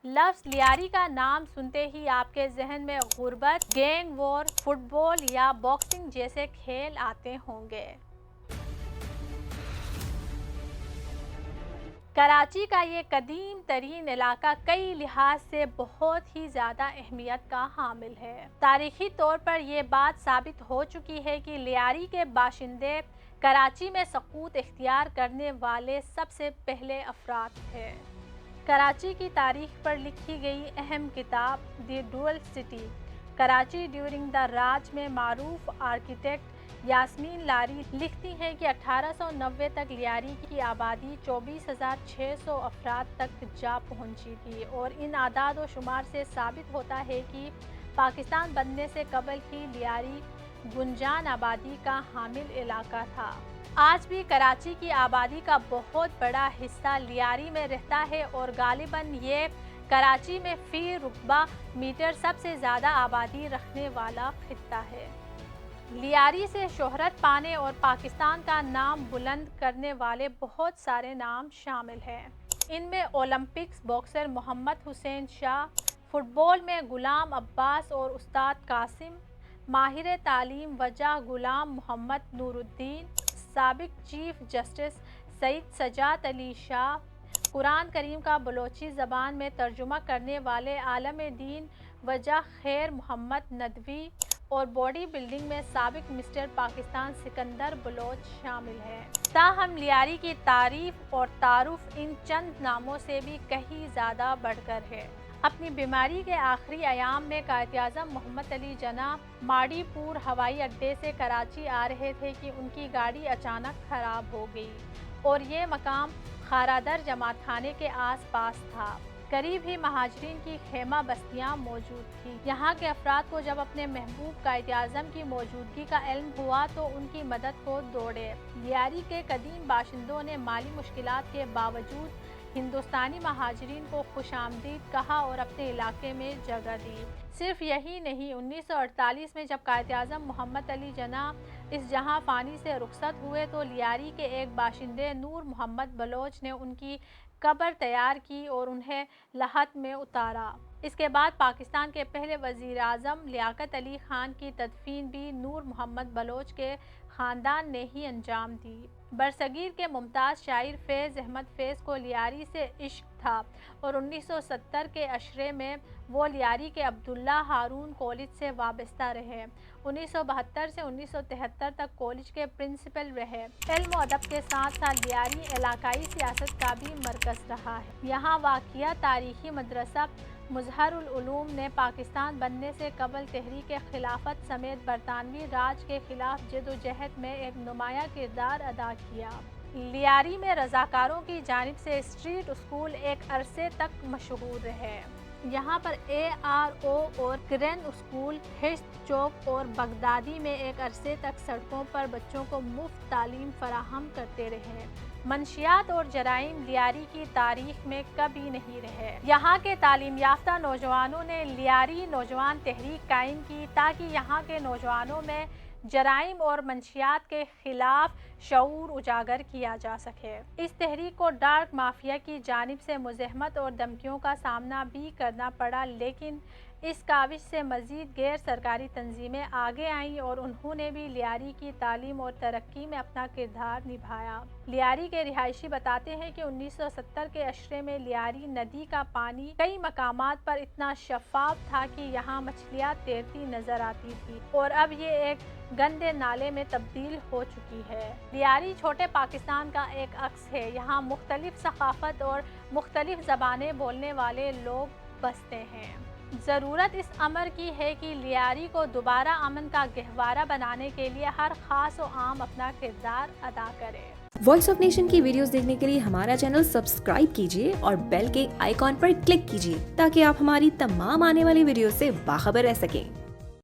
لفظ لیاری کا نام سنتے ہی آپ کے ذہن میں غربت، گینگ وار، فٹ بال یا باکسنگ جیسے کھیل آتے ہوں گے۔ کراچی کا یہ قدیم ترین علاقہ کئی لحاظ سے بہت ہی زیادہ اہمیت کا حامل ہے۔ تاریخی طور پر یہ بات ثابت ہو چکی ہے کہ لیاری کے باشندے کراچی میں سقوط اختیار کرنے والے سب سے پہلے افراد تھے۔ کراچی کی تاریخ پر لکھی گئی اہم کتاب the dual city Karachi during the Raj میں معروف آرکیٹیکٹ یاسمین لاری لکھتی ہیں کہ 1890 تک لیاری کی آبادی 24,600 افراد تک جا پہنچی تھی، اور ان اعداد و شمار سے ثابت ہوتا ہے کہ پاکستان بننے سے قبل ہی لیاری گنجان آبادی کا حامل علاقہ تھا۔ آج بھی کراچی کی آبادی کا بہت بڑا حصہ لیاری میں رہتا ہے، اور غالباً یہ کراچی میں فی رقبہ میٹر سب سے زیادہ آبادی رکھنے والا خطہ ہے۔ لیاری سے شہرت پانے اور پاکستان کا نام بلند کرنے والے بہت سارے نام شامل ہیں۔ ان میں اولمپکس باکسر محمد حسین شاہ، فٹ بال میں غلام عباس اور استاد قاسم، ماہر تعلیم وجہ غلام محمد نور الدین، سابق چیف جسٹس سید سجاد علی شاہ، قرآن کریم کا بلوچی زبان میں ترجمہ کرنے والے عالم دین وجہ خیر محمد ندوی، اور باڈی بلڈنگ میں سابق مسٹر پاکستان سکندر بلوچ شامل ہیں۔ تاہم لیاری کی تعریف اور تعارف ان چند ناموں سے بھی کہیں زیادہ بڑھ کر ہے۔ اپنی بیماری کے آخری ایام میں قائد اعظم محمد علی جناح ماڑی پور ہوائی اڈے سے کراچی آ رہے تھے کہ ان کی گاڑی اچانک خراب ہو گئی، اور یہ مقام خارادر جماعت خانے کے آس پاس تھا۔ قریب ہی مہاجرین کی خیمہ بستیاں موجود تھیں۔ یہاں کے افراد کو جب اپنے محبوب قائد اعظم کی موجودگی کا علم ہوا تو ان کی مدد کو دوڑے۔ لیاری کے قدیم باشندوں نے مالی مشکلات کے باوجود ہندوستانی مہاجرین کو خوش آمدید کہا اور اپنے علاقے میں جگہ دی۔ صرف یہی نہیں، 1948 میں جب قائد اعظم محمد علی جناح اس جہاں فانی سے رخصت ہوئے تو لیاری کے ایک باشندے نور محمد بلوچ نے ان کی قبر تیار کی اور انہیں لحد میں اتارا۔ اس کے بعد پاکستان کے پہلے وزیر اعظم لیاقت علی خان کی تدفین بھی نور محمد بلوچ کے خاندان نے ہی انجام دی۔ برصغیر کے ممتاز شاعر فیض احمد فیض کو لیاری سے عشق تھا، اور 1970 کے عشرے میں وہ لیاری کے عبداللہ ہارون کالج سے وابستہ رہے۔ 1972 سے 1973 تک کالج کے پرنسپل رہے۔ علم و ادب کے ساتھ ساتھ لیاری علاقائی سیاست کا بھی مرکز رہا ہے۔ یہاں واقع تاریخی مدرسہ مظہر العلوم نے پاکستان بننے سے قبل تحریک خلافت سمیت برطانوی راج کے خلاف جدوجہد میں ایک نمایاں کردار ادا کیا۔ لیاری میں رضاکاروں کی جانب سے اسٹریٹ اسکول ایک عرصے تک مشہور رہے۔ یہاں پر ARO اور گرین اسکول ہشت چوک اور بغدادی میں ایک عرصے تک سڑکوں پر بچوں کو مفت تعلیم فراہم کرتے رہے۔ منشیات اور جرائم لیاری کی تاریخ میں کبھی نہیں رہے۔ یہاں کے تعلیم یافتہ نوجوانوں نے لیاری نوجوان تحریک قائم کی تاکہ یہاں کے نوجوانوں میں جرائم اور منشیات کے خلاف شعور اجاگر کیا جا سکے۔ اس تحریک کو ڈرگ مافیا کی جانب سے مزاحمت اور دھمکیوں کا سامنا بھی کرنا پڑا، لیکن اس کاوش سے مزید غیر سرکاری تنظیمیں آگے آئیں اور انہوں نے بھی لیاری کی تعلیم اور ترقی میں اپنا کردار نبھایا۔ لیاری کے رہائشی بتاتے ہیں کہ 1970 کے عشرے میں لیاری ندی کا پانی کئی مقامات پر اتنا شفاف تھا کہ یہاں مچھلیاں تیرتی نظر آتی تھی، اور اب یہ ایک گندے نالے میں تبدیل ہو چکی ہے۔ لیاری چھوٹے پاکستان کا ایک عکس ہے۔ یہاں مختلف ثقافت اور مختلف زبانیں بولنے والے لوگ بستے ہیں۔ ضرورت اس امر کی ہے کہ لیاری کو دوبارہ امن کا گہوارہ بنانے کے لیے ہر خاص و عام اپنا کردار ادا کرے۔ وائس آف نیشن کی ویڈیوز دیکھنے کے لیے ہمارا چینل سبسکرائب کیجیے اور بیل کے آئیکن پر کلک کیجیے تاکہ آپ ہماری تمام آنے والی ویڈیوز سے باخبر رہ سکیں۔